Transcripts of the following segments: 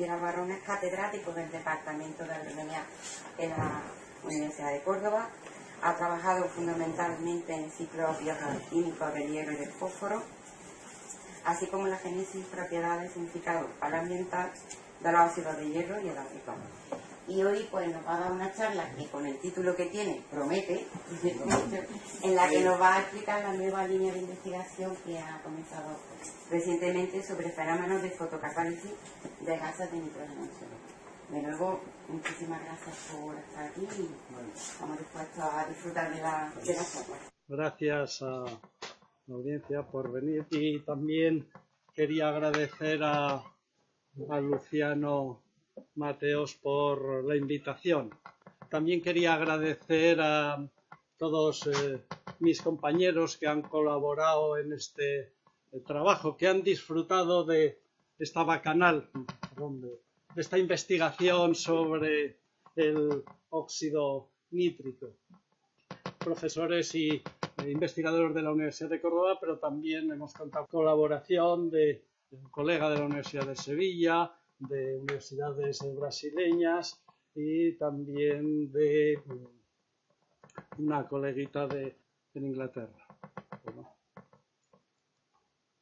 Piedra Barrón es catedrático del Departamento de Agronomía en la Universidad de Córdoba. Ha trabajado fundamentalmente en ciclos bioquímicos del hierro y del fósforo, así como en la génesis, propiedades y significado ambiental de los óxidos de hierro y el acetón. Y hoy pues nos va a dar una charla que con el título que tiene promete, en la que nos va a explicar la nueva línea de investigación que ha comenzado recientemente sobre fenómenos de fotocatálisis de gases de nitrógeno. De nuevo, muchísimas gracias por estar aquí y estamos dispuestos a disfrutar de la charla. Gracias a la audiencia por venir, y también quería agradecer a Luciano Mateos por la invitación. También quería agradecer a todos mis compañeros que han colaborado en este trabajo, que han disfrutado de esta bacanal, de esta investigación sobre el óxido nítrico. Profesores y investigadores de la Universidad de Córdoba, pero también hemos contado con colaboración de un colega de la Universidad de Sevilla, de universidades brasileñas y también de una coleguita en Inglaterra. Bueno.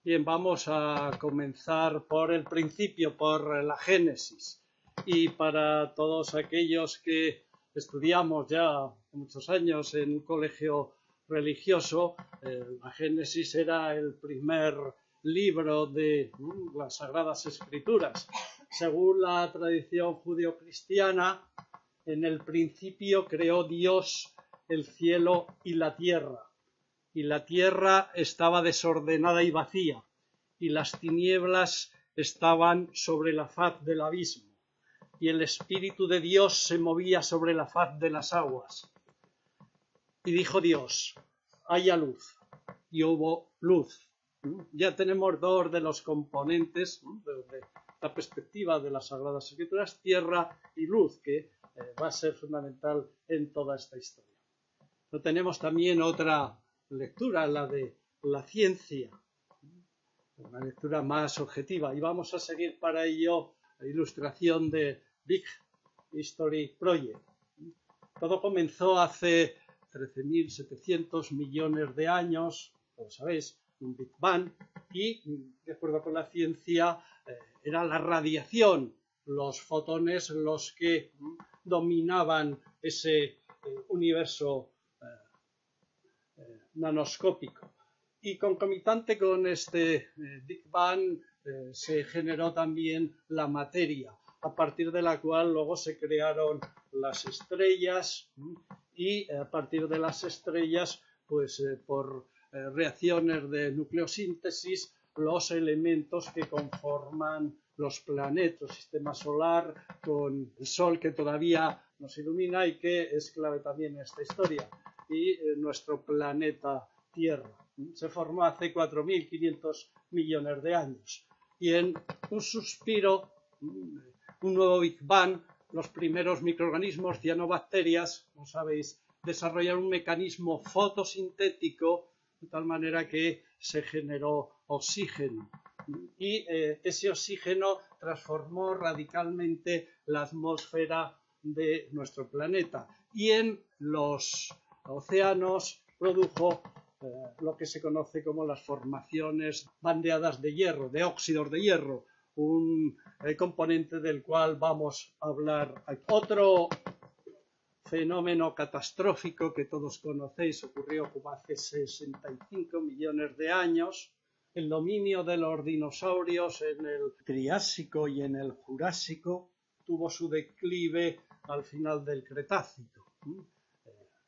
Bien, vamos a comenzar por el principio, por la génesis. Y para todos aquellos que estudiamos ya muchos años en un colegio religioso, la Génesis era el primer libro de las Sagradas Escrituras. Según la tradición judio-cristiana, en el principio creó Dios el cielo y la tierra estaba desordenada y vacía, y las tinieblas estaban sobre la faz del abismo, y el Espíritu de Dios se movía sobre la faz de las aguas. Y dijo Dios: haya luz, y hubo luz. Ya tenemos dos de los componentes, desde la perspectiva de las Sagradas Escrituras, tierra y luz, que va a ser fundamental en toda esta historia. Pero tenemos también otra lectura, la de la ciencia, una lectura más objetiva, y vamos a seguir para ello la ilustración de Big History Project. Todo comenzó hace 13.700 millones de años, como sabéis, un Big Bang, y de acuerdo con la ciencia era la radiación, los fotones, los que dominaban ese universo nanoscópico. Y concomitante con este Big Bang se generó también la materia, a partir de la cual luego se crearon las estrellas, y a partir de las estrellas, pues por reacciones de nucleosíntesis, los elementos que conforman los planetas, el sistema solar, con el Sol que todavía nos ilumina y que es clave también en esta historia, y nuestro planeta Tierra. Se formó hace 4.500 millones de años. Y en un suspiro, un nuevo Big Bang, los primeros microorganismos, cianobacterias, como sabéis, desarrollaron un mecanismo fotosintético de tal manera que se generó oxígeno. Y ese oxígeno transformó radicalmente la atmósfera de nuestro planeta. Y en los océanos produjo lo que se conoce como las formaciones bandeadas de hierro, de óxidos de hierro, un componente del cual vamos a hablar aquí. Otro fenómeno catastrófico que todos conocéis ocurrió como hace 65 millones de años, el dominio de los dinosaurios en el Triásico y en el Jurásico tuvo su declive al final del Cretácico.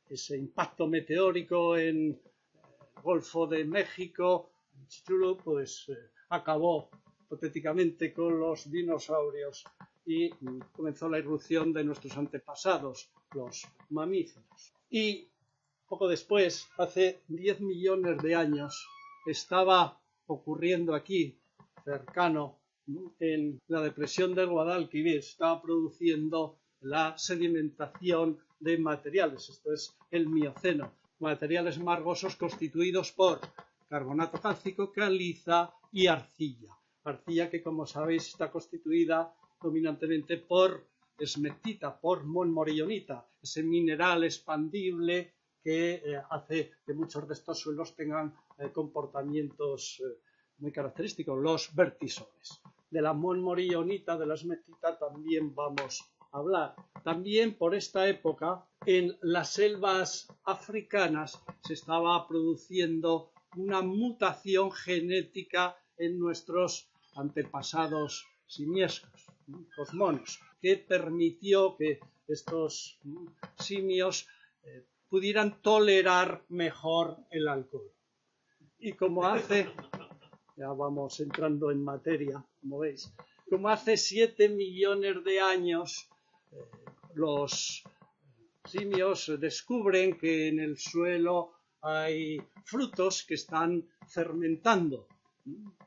Ese impacto meteórico en Golfo de México, Chicxulub, pues acabó hipotéticamente con los dinosaurios y comenzó la irrupción de nuestros antepasados, los mamíferos. Y poco después, hace 10 millones de años, estaba ocurriendo aquí, cercano, en la depresión del Guadalquivir, estaba produciendo la sedimentación de materiales, esto es el Mioceno, materiales margosos constituidos por carbonato cálcico, caliza y arcilla. Arcilla que, como sabéis, está constituida dominantemente por esmetita, por montmorillonita, ese mineral expandible que hace que muchos de estos suelos tengan comportamientos muy característicos, los vertisoles. De la montmorillonita, de la esmetita, también vamos a hablar. También por esta época, en las selvas africanas se estaba produciendo una mutación genética en nuestros antepasados simiescos, los monos, que permitió que estos simios pudieran tolerar mejor el alcohol. Y como hace, ya vamos entrando en materia, como veis, como hace 7 millones de años, los simios descubren que en el suelo hay frutos que están fermentando.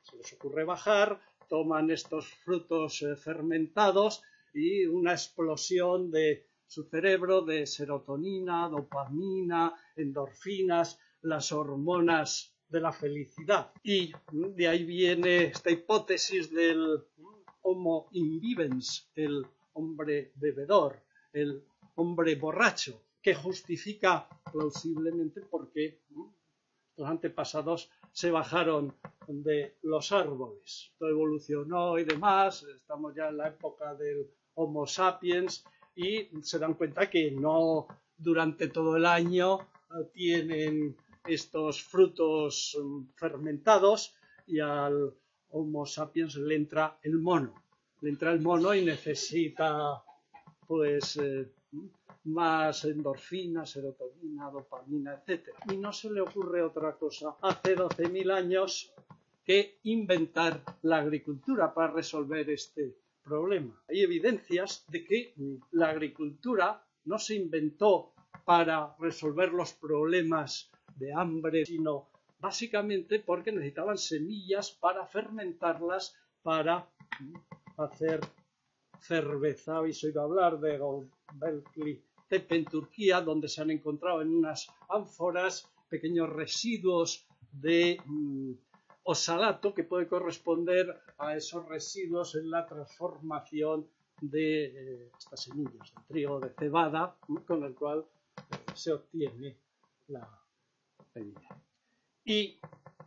Se les ocurre bajar, toman estos frutos fermentados y una explosión de su cerebro de serotonina, dopamina, endorfinas, las hormonas de la felicidad. Y de ahí viene esta hipótesis del homo invivens, el hombre bebedor, el hombre borracho, que justifica plausiblemente por qué los antepasados se bajaron de los árboles. Esto evolucionó y demás, estamos ya en la época del Homo sapiens y se dan cuenta que no durante todo el año tienen estos frutos fermentados y al Homo sapiens le entra el mono. Le entra el mono y necesita pues más endorfina, serotonina, dopamina, etc. Y no se le ocurre otra cosa hace 12.000 años que inventar la agricultura para resolver este problema. Hay evidencias de que la agricultura no se inventó para resolver los problemas de hambre, sino básicamente porque necesitaban semillas para fermentarlas para hacer cerveza. Habéis oído hablar de Göbekli Tepe en Turquía, donde se han encontrado en unas ánforas pequeños residuos de oxalato que puede corresponder a esos residuos en la transformación de estas semillas de trigo, de cebada, con el cual se obtiene la bebida. Y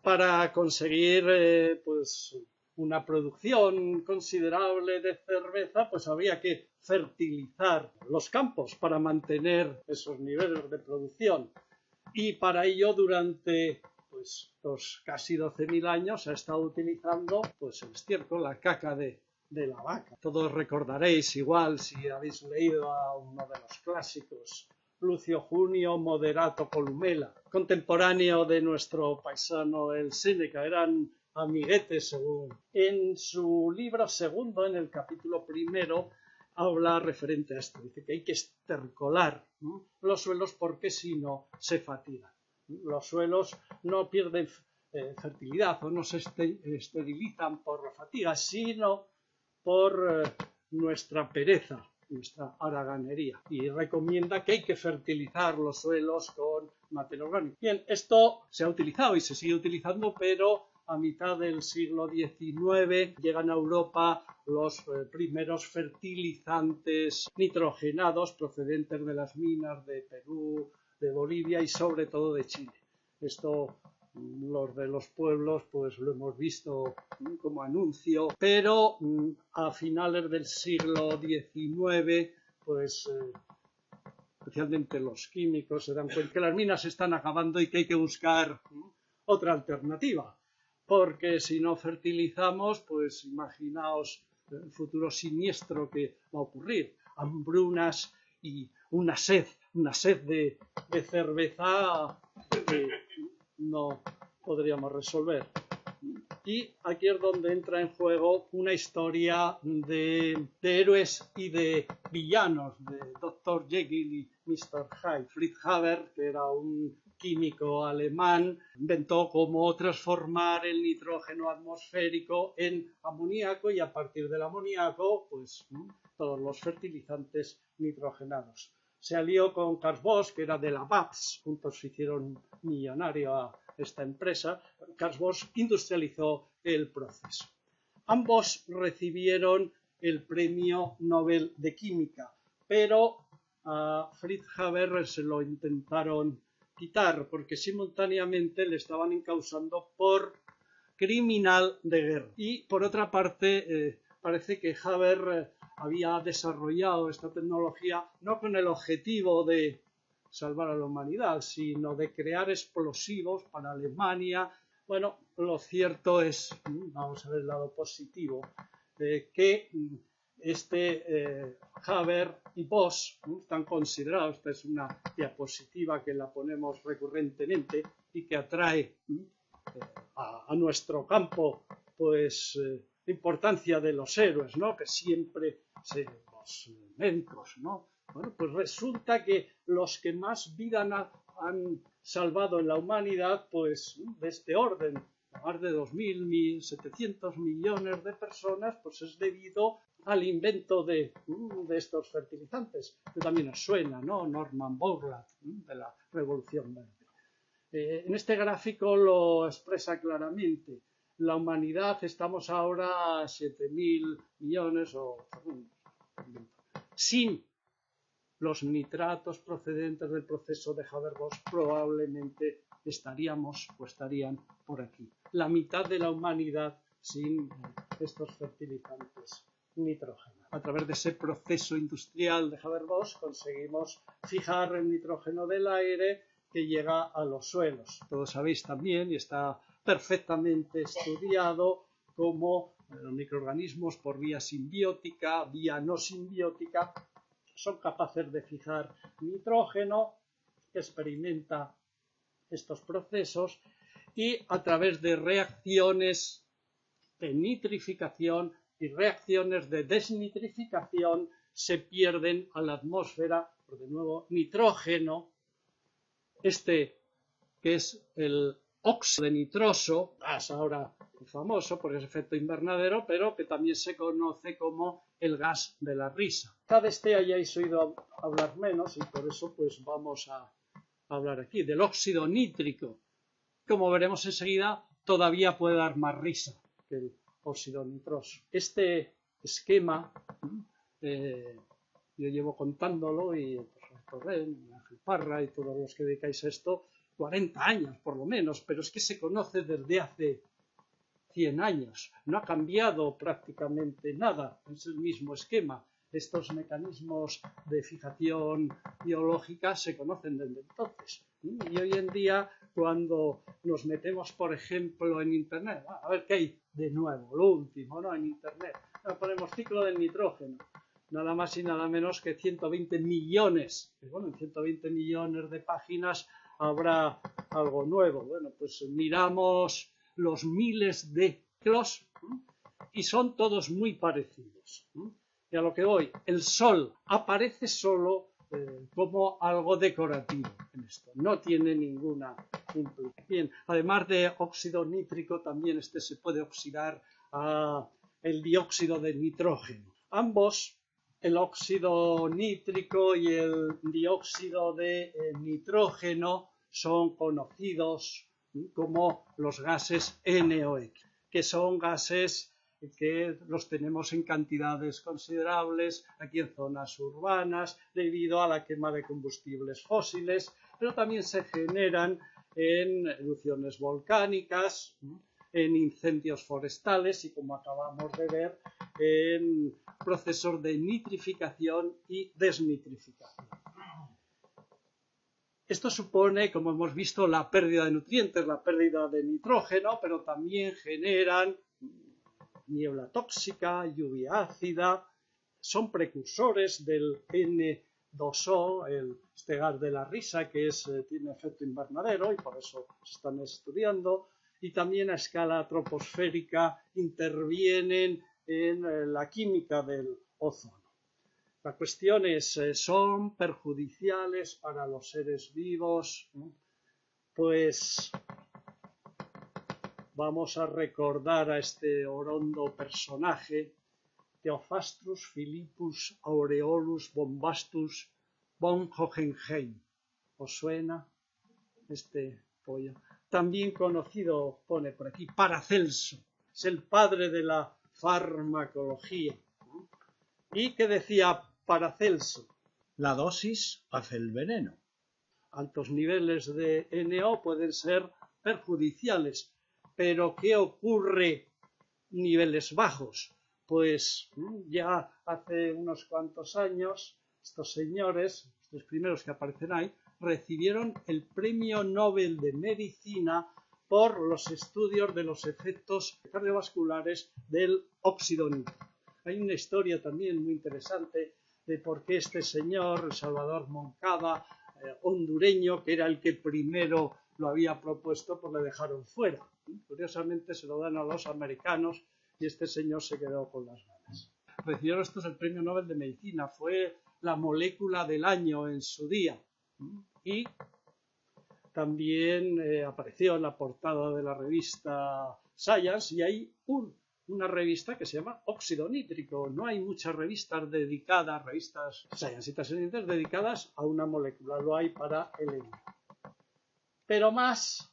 para conseguir pues una producción considerable de cerveza, pues había que fertilizar los campos para mantener esos niveles de producción. Y para ello, durante pues los casi 12.000 años, se ha estado utilizando pues el estiércol, la caca de la vaca. Todos recordaréis igual, si habéis leído a uno de los clásicos, Lucio Junio Moderato Columela, contemporáneo de nuestro paisano el Séneca, eran amiguetes según. En su libro segundo, en el capítulo primero, habla referente a esto. Dice que hay que estercolar los suelos porque si no se fatigan. Los suelos no pierden fertilidad o no se esterilizan por la fatiga, sino por nuestra pereza, nuestra haraganería. Y recomienda que hay que fertilizar los suelos con materia orgánica. Bien, esto se ha utilizado y se sigue utilizando, pero a mitad del siglo XIX llegan a Europa los primeros fertilizantes nitrogenados procedentes de las minas de Perú, de Bolivia y sobre todo de Chile. Esto, los de los pueblos, pues lo hemos visto como anuncio, pero a finales del siglo XIX, pues especialmente los químicos se dan cuenta que las minas se están acabando y que hay que buscar otra alternativa. Porque si no fertilizamos, pues imaginaos el futuro siniestro que va a ocurrir. Hambrunas y una sed de cerveza que no podríamos resolver. Y aquí es donde entra en juego una historia de héroes y de villanos, de Dr. Jekyll y Mr. Hyde. Fritz Haber, que era un químico alemán, inventó cómo transformar el nitrógeno atmosférico en amoníaco y a partir del amoníaco, pues todos los fertilizantes nitrogenados. Se alió con Carl Bosch, que era de la BASF, juntos se hicieron millonario a esta empresa. Carl Bosch industrializó el proceso. Ambos recibieron el Premio Nobel de Química, pero a Fritz Haber se lo intentaron quitar porque simultáneamente le estaban encausando por criminal de guerra. Y por otra parte, parece que Haber había desarrollado esta tecnología no con el objetivo de salvar a la humanidad, sino de crear explosivos para Alemania. Bueno, lo cierto es, vamos a ver el lado positivo, que Haber y Bosch están considerados, esta es una diapositiva que la ponemos recurrentemente y que atrae a nuestro campo, pues la importancia de los héroes, ¿no? Que siempre los médicos, ¿no? Bueno, pues resulta que los que más vida han salvado en la humanidad, pues de este orden, más de 2.700 millones de personas, pues es debido al invento de estos fertilizantes, que también os suena, ¿no? Norman Borlaug, de la Revolución Verde. En este gráfico lo expresa claramente. La humanidad estamos ahora a 7.000 millones sin los nitratos procedentes del proceso de Haber-Bosch probablemente estarían por aquí. La mitad de la humanidad sin estos fertilizantes nitrógeno. A través de ese proceso industrial de Haber-Bosch conseguimos fijar el nitrógeno del aire que llega a los suelos. Todos sabéis también, y está perfectamente estudiado, cómo los microorganismos por vía simbiótica, vía no simbiótica, son capaces de fijar nitrógeno, experimenta estos procesos y a través de reacciones de nitrificación y reacciones de desnitrificación se pierden a la atmósfera, por de nuevo, nitrógeno, que es el óxido de nitroso, gas ahora famoso por ese efecto invernadero, pero que también se conoce como el gas de la risa. Quizá de este hayáis oído hablar menos y por eso pues vamos a hablar aquí del óxido nítrico. Como veremos enseguida, todavía puede dar más risa que el óxido nitroso. Este esquema yo llevo contándolo y Ángel Parra y todos los que dedicáis a esto 40 años por lo menos, pero es que se conoce desde hace 100 años. No ha cambiado prácticamente nada, es el mismo esquema. Estos mecanismos de fijación biológica se conocen desde entonces. Y hoy en día, cuando nos metemos, por ejemplo, en Internet, a ver qué hay de nuevo, lo último, ¿no? En Internet, ponemos ciclo del nitrógeno. Nada más y nada menos que 120 millones. Y bueno, en 120 millones de páginas habrá algo nuevo. Bueno, pues miramos los miles de ciclos y son todos muy parecidos. Y a lo que voy, el sol aparece solo como algo decorativo en esto. No tiene ninguna implicación. Bien, además de óxido nítrico, también se puede oxidar a el dióxido de nitrógeno. Ambos, el óxido nítrico y el dióxido de nitrógeno, son conocidos como los gases NOx, que son gases que los tenemos en cantidades considerables aquí en zonas urbanas debido a la quema de combustibles fósiles, pero también se generan en erupciones volcánicas, en incendios forestales y, como acabamos de ver, en procesos de nitrificación y desnitrificación. Esto supone, como hemos visto, la pérdida de nutrientes, la pérdida de nitrógeno, pero también generan niebla tóxica, lluvia ácida, son precursores del N2O, este gas de la risa que tiene efecto invernadero y por eso se están estudiando, y también a escala troposférica intervienen en la química del ozono. La cuestión es, ¿son perjudiciales para los seres vivos? Pues vamos a recordar a este orondo personaje, Theophrastus Philippus Aureolus Bombastus von Hohenheim. ¿Os suena este pollo? También conocido, pone por aquí, Paracelso. Es el padre de la farmacología. ¿Y qué decía Paracelso? La dosis hace el veneno. Altos niveles de NO pueden ser perjudiciales, pero ¿qué ocurre niveles bajos? Pues ya hace unos cuantos años estos señores, estos primeros que aparecen ahí, recibieron el Premio Nobel de Medicina por los estudios de los efectos cardiovasculares del óxido nítrico. Hay una historia también muy interesante de por qué este señor, Salvador Moncada, hondureño, que era el que primero lo había propuesto, pues le dejaron fuera. Curiosamente se lo dan a los americanos y este señor se quedó con las ganas. Recibieron estos el Premio Nobel de Medicina, fue la molécula del año en su día y también apareció en la portada de la revista Science y hay una revista que se llama Óxido Nítrico. No hay muchas revistas dedicadas, revistas Science y Transcendentes dedicadas a una molécula, lo hay para el NO. Pero más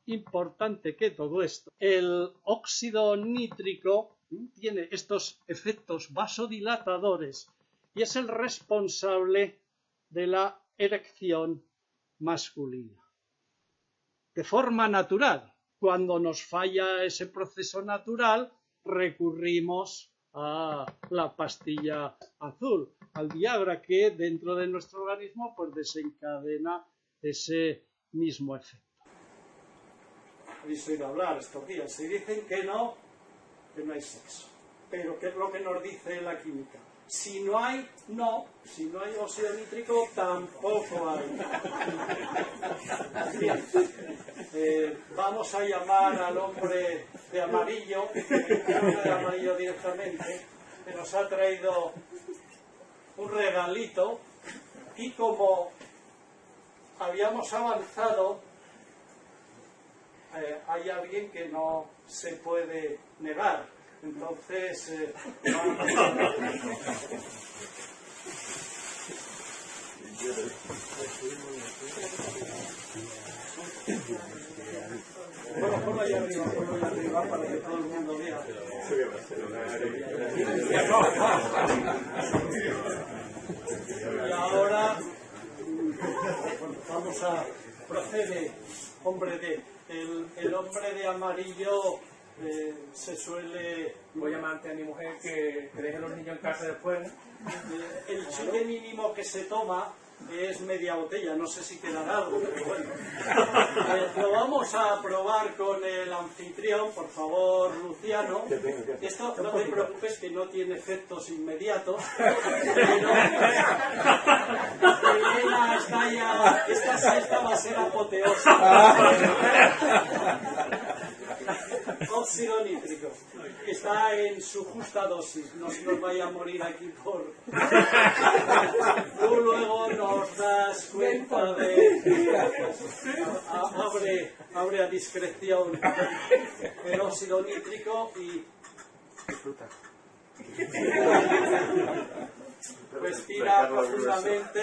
importante que todo esto, el óxido nítrico tiene estos efectos vasodilatadores y es el responsable de la erección masculina. De forma natural, cuando nos falla ese proceso natural, recurrimos a la pastilla azul, al Viagra, que dentro de nuestro organismo pues desencadena ese mismo efecto. Habéis oído hablar estos días, se dicen que no hay sexo. Pero ¿qué es lo que nos dice la química? Si no hay óxido nítrico, tampoco hay. Bien, vamos a llamar al hombre de amarillo, directamente, que nos ha traído un regalito, y como habíamos avanzado, hay alguien que no se puede negar. Entonces, vamos a... Bueno, ponlo ahí arriba para que todo el mundo vea. Y ahora vamos a proceder, el hombre de amarillo se suele... Voy a llamar antes a mi mujer que deje los niños en casa después. El chute mínimo que se toma es media botella, no sé si quedará algo, pero bueno. Lo vamos a probar con el anfitrión, por favor, Luciano. Esto no te preocupes que no tiene efectos inmediatos, pero Elena está ya, esta siesta va a ser apoteósica. Óxido nítrico. Está en su justa dosis, no se nos vaya a morir aquí por... Tú luego nos das cuenta de... Abre a discreción el óxido nítrico y... Respira profundamente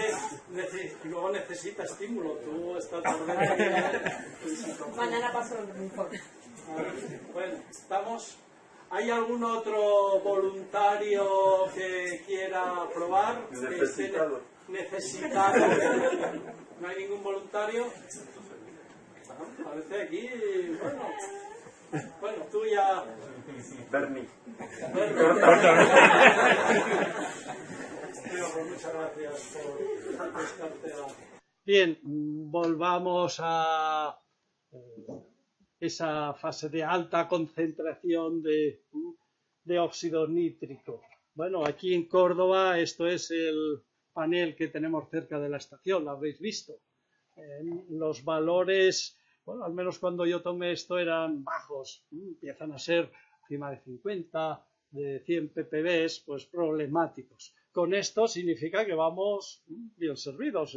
y luego necesita estímulo. Tú estás por dentro. Mañana paso mejor. Bueno, estamos. ¿Hay algún otro voluntario que quiera probar? Necesitado. Necesitado. ¿No hay ningún voluntario? Parece aquí, bueno, tú ya... Bernie. Muchas gracias por prestarte a... Bien, volvamos a esa fase de alta concentración de óxido nítrico. Bueno, aquí en Córdoba esto es el panel que tenemos cerca de la estación, lo habréis visto. Los valores, bueno, al menos cuando yo tomé esto eran bajos, empiezan a ser encima de 50, de 100 ppb, pues problemáticos. Con esto significa que vamos bien servidos.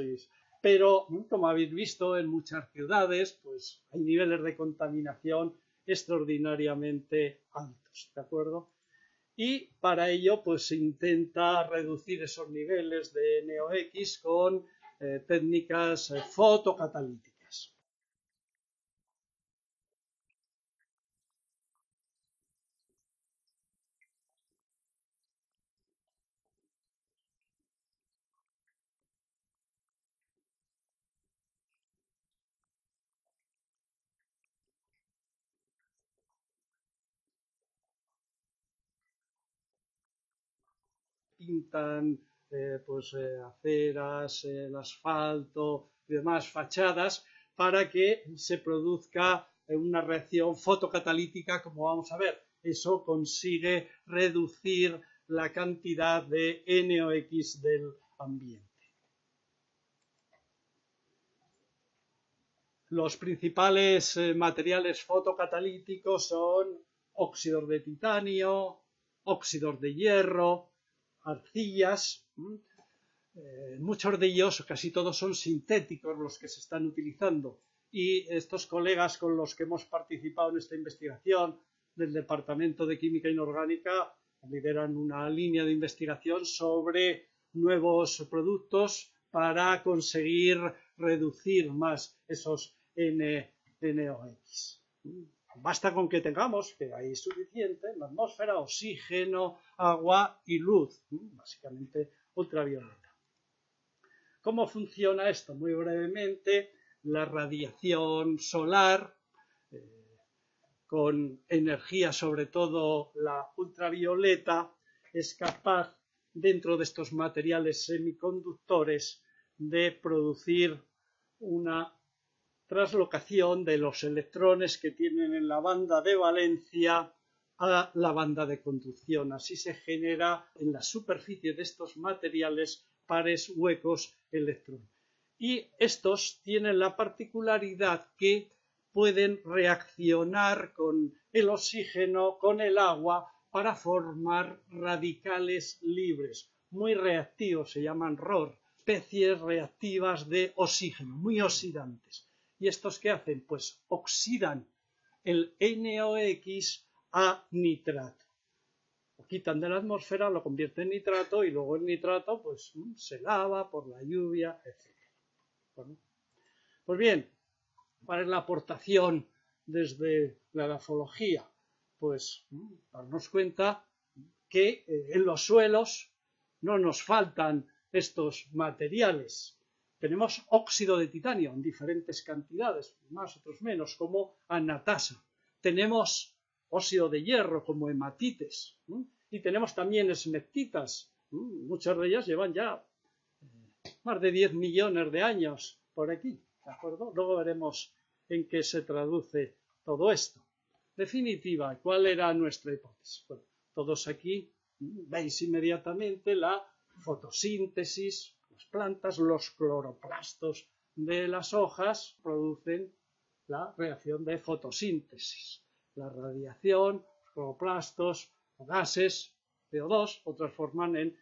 Pero, como habéis visto, en muchas ciudades pues hay niveles de contaminación extraordinariamente altos, ¿de acuerdo? Y para ello pues se intenta reducir esos niveles de NOx con técnicas fotocatalíticas. pintan aceras, el asfalto y demás, fachadas, para que se produzca una reacción fotocatalítica, como vamos a ver. Eso consigue reducir la cantidad de NOx del ambiente. Los principales materiales fotocatalíticos son óxidos de titanio, óxidos de hierro, arcillas. Muchos de ellos, casi todos, son sintéticos los que se están utilizando. Y estos colegas con los que hemos participado en esta investigación del Departamento de Química Inorgánica lideran una línea de investigación sobre nuevos productos para conseguir reducir más esos NOx. Basta con que tengamos, que hay suficiente en la atmósfera, oxígeno, agua y luz, básicamente ultravioleta. ¿Cómo funciona esto? Muy brevemente, la radiación solar, con energía, sobre todo la ultravioleta, es capaz, dentro de estos materiales semiconductores, de producir una traslocación de los electrones que tienen en la banda de valencia a la banda de conducción. Así se genera en la superficie de estos materiales pares huecos electrón. Y estos tienen la particularidad que pueden reaccionar con el oxígeno, con el agua, para formar radicales libres, muy reactivos, se llaman ROR, especies reactivas de oxígeno, muy oxidantes. ¿Y estos qué hacen? Pues oxidan el NOx a nitrato. Lo quitan de la atmósfera, lo convierten en nitrato y luego el nitrato pues se lava por la lluvia, etc. Bueno, pues bien, ¿cuál es la aportación desde la grafología? Pues darnos cuenta que en los suelos no nos faltan estos materiales. Tenemos óxido de titanio en diferentes cantidades, más otros menos, como anatasa. Tenemos óxido de hierro como hematites. Y tenemos también esmectitas. Muchas de ellas llevan ya más de 10 millones de años por aquí. ¿De acuerdo? Luego veremos en qué se traduce todo esto. Definitiva, ¿cuál era nuestra hipótesis? Bueno, todos aquí veis inmediatamente la fotosíntesis. Las plantas, los cloroplastos de las hojas producen la reacción de fotosíntesis. La radiación, los cloroplastos, los gases, CO2, lo transforman en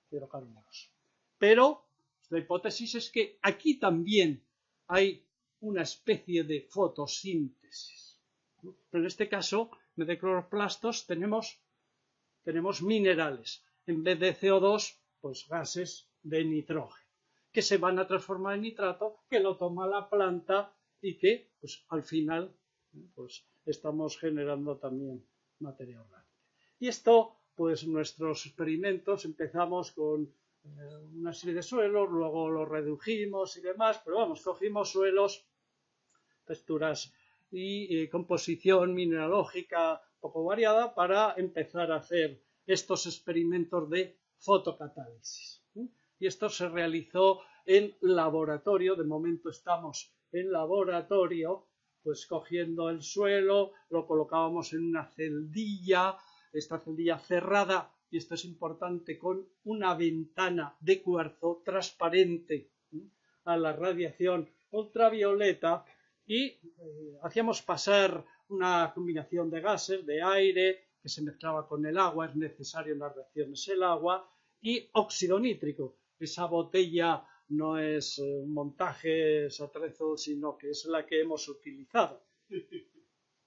hidrocarburos. Pero la hipótesis es que aquí también hay una especie de fotosíntesis. Pero en este caso, en vez de cloroplastos, tenemos minerales. En vez de CO2, pues gases de nitrógeno, que se van a transformar en nitrato, que lo toma la planta y que, pues al final, pues estamos generando también materia orgánica. Y esto, pues nuestros experimentos, empezamos con una serie de suelos, luego los redujimos y demás, pero vamos, cogimos suelos, texturas y composición mineralógica poco variada para empezar a hacer estos experimentos de fotocatálisis. Y esto se realizó en laboratorio. De momento estamos en laboratorio, pues cogiendo el suelo, lo colocábamos en una celdilla, esta celdilla cerrada, y esto es importante, con una ventana de cuarzo transparente a la radiación ultravioleta, y hacíamos pasar una combinación de gases, de aire, que se mezclaba con el agua, es necesario en las reacciones el agua, y óxido nítrico. Esa botella no es un montaje, es atrezo, sino que es la que hemos utilizado.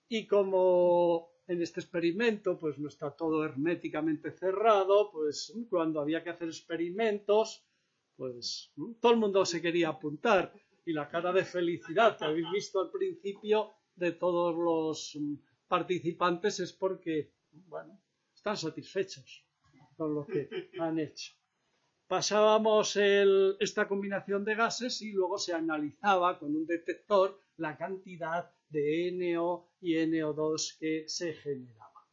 Y como en este experimento pues no está todo herméticamente cerrado, pues cuando había que hacer experimentos, pues todo el mundo se quería apuntar, y la cara de felicidad que habéis visto al principio de todos los participantes es porque, bueno, están satisfechos con lo que han hecho. Pasábamos esta combinación de gases y luego se analizaba con un detector la cantidad de NO y NO2 que se generaba.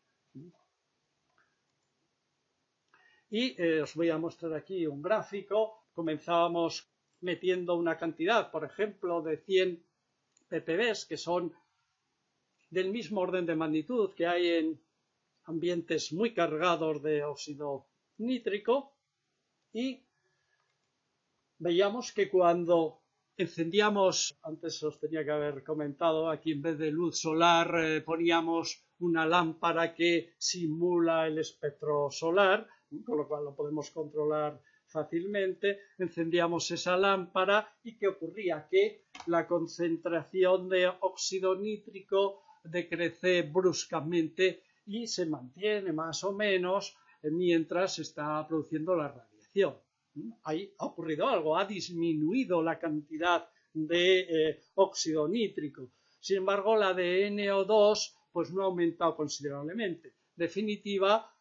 Y os voy a mostrar aquí un gráfico. Comenzábamos metiendo una cantidad, por ejemplo, de 100 ppb, que son del mismo orden de magnitud que hay en ambientes muy cargados de óxido nítrico, y veíamos que cuando encendíamos, antes os tenía que haber comentado, aquí en vez de luz solar poníamos una lámpara que simula el espectro solar, con lo cual lo podemos controlar fácilmente. Encendíamos esa lámpara y ¿qué ocurría? Que la concentración de óxido nítrico decrece bruscamente y se mantiene más o menos mientras se está produciendo la radiación. Ahí ha ocurrido algo, ha disminuido la cantidad de óxido nítrico. Sin embargo, la de NO2 pues no ha aumentado considerablemente. En definitiva,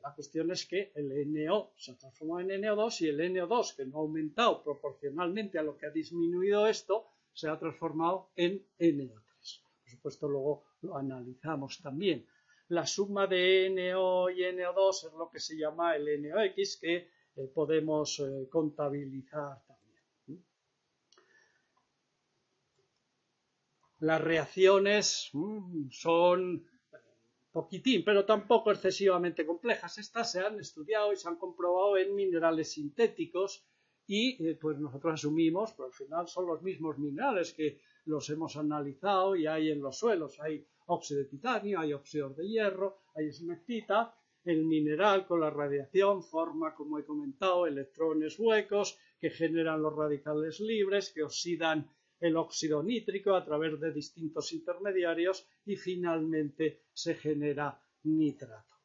la cuestión es que el NO se ha transformado en NO2 y el NO2, que no ha aumentado proporcionalmente a lo que ha disminuido esto, se ha transformado en NO3. Por supuesto, luego lo analizamos también. La suma de NO y NO2 es lo que se llama el NOx, que podemos contabilizar también. Las reacciones son poquitín, pero tampoco excesivamente complejas. Estas se han estudiado y se han comprobado en minerales sintéticos y pues nosotros asumimos, pero al final son los mismos minerales que los hemos analizado y hay en los suelos. Hay óxido de titanio, hay óxidos de hierro, hay esmectita. El mineral con la radiación forma, como he comentado, electrones huecos que generan los radicales libres, que oxidan el óxido nítrico a través de distintos intermediarios y finalmente se genera nitrato.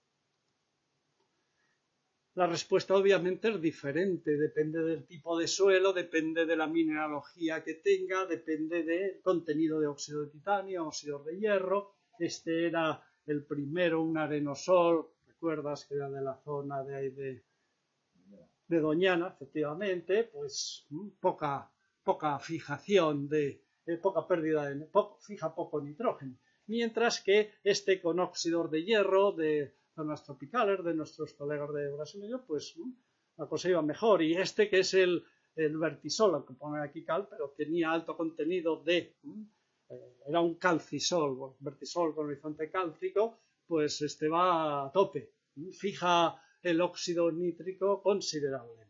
La respuesta obviamente es diferente, depende del tipo de suelo, depende de la mineralogía que tenga, depende del contenido de óxido de titanio, óxidos de hierro. Este era el primero, un arenosol, recuerdas que era de la zona de ahí de Doñana, efectivamente, pues poca fijación poca pérdida fija poco nitrógeno, mientras que este con óxidos de hierro de zonas tropicales de nuestros colegas de brasileños, pues la cosa iba mejor, y este que es el vertisol, aunque pone aquí cal, pero tenía alto contenido era un calcisol, vertisol con horizonte cálcico, pues este va a tope, fija el óxido nítrico considerablemente.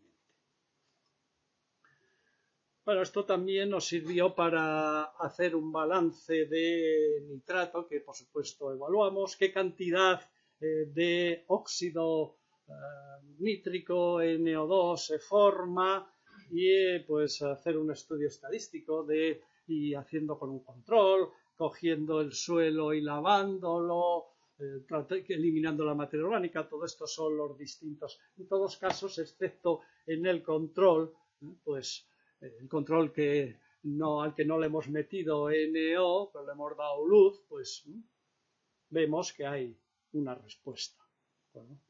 Bueno, esto también nos sirvió para hacer un balance de nitrato, que por supuesto evaluamos, qué cantidad de óxido nítrico NO2 se forma, y pues hacer un estudio estadístico y haciendo con un control, cogiendo el suelo y lavándolo, eliminando la materia orgánica. Todo esto son los distintos, en todos casos, excepto en el control, pues el control al que no le hemos metido NO, pero le hemos dado luz, pues vemos que hay una respuesta. Bueno,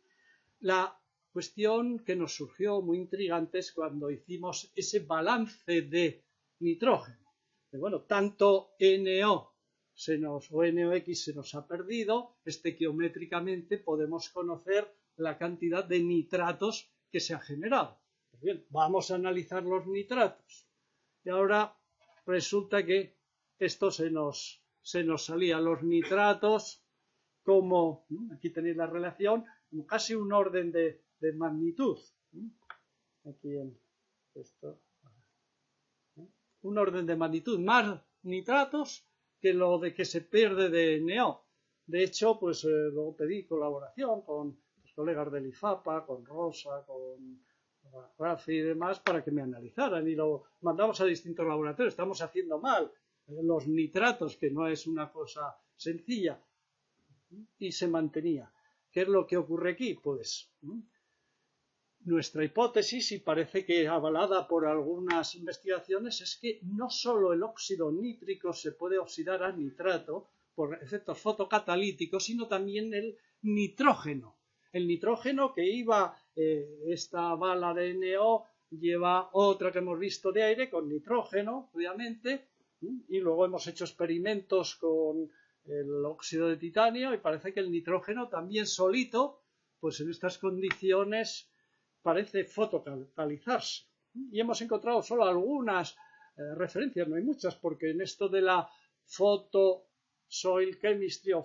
la cuestión que nos surgió muy intrigante es cuando hicimos ese balance de nitrógeno. Bueno, tanto NO o NOx se nos ha perdido, estequiométricamente podemos conocer la cantidad de nitratos que se ha generado. Pues bien, vamos a analizar los nitratos. Y ahora resulta que esto se nos salía, los nitratos, como, aquí tenéis la relación, como casi un orden de magnitud. Aquí en esto. Un orden de magnitud, más nitratos que lo de que se pierde de NO. De hecho, pues luego pedí colaboración con los colegas del IFAPA, con Rosa, con Rafi y demás, para que me analizaran, y lo mandamos a distintos laboratorios. Estamos haciendo mal los nitratos, que no es una cosa sencilla, y se mantenía. ¿Qué es lo que ocurre aquí? Pues nuestra hipótesis, y parece que avalada por algunas investigaciones, es que no solo el óxido nítrico se puede oxidar a nitrato por efectos fotocatalíticos, sino también el nitrógeno. El nitrógeno que iba, esta bala de NO lleva otra que hemos visto de aire con nitrógeno, obviamente, y luego hemos hecho experimentos con el óxido de titanio y parece que el nitrógeno también solito, pues en estas condiciones parece fotocatalizarse. Y hemos encontrado solo algunas referencias, no hay muchas, porque en esto de la soil chemistry o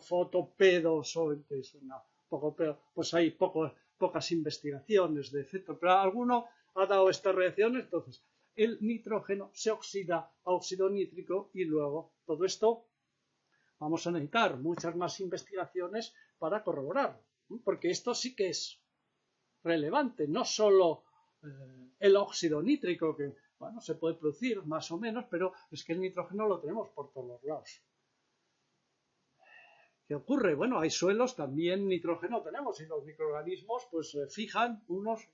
soil, que es una poco peor, pues hay pocas investigaciones de efecto, pero alguno ha dado estas reacciones. Entonces el nitrógeno se oxida a óxido nítrico y luego todo esto vamos a necesitar muchas más investigaciones para corroborarlo, porque esto sí que es relevante, no solo el óxido nítrico, que bueno, se puede producir más o menos, pero es que el nitrógeno lo tenemos por todos los lados. ¿Qué ocurre? Bueno, hay suelos, también nitrógeno tenemos, y los microorganismos pues fijan, unos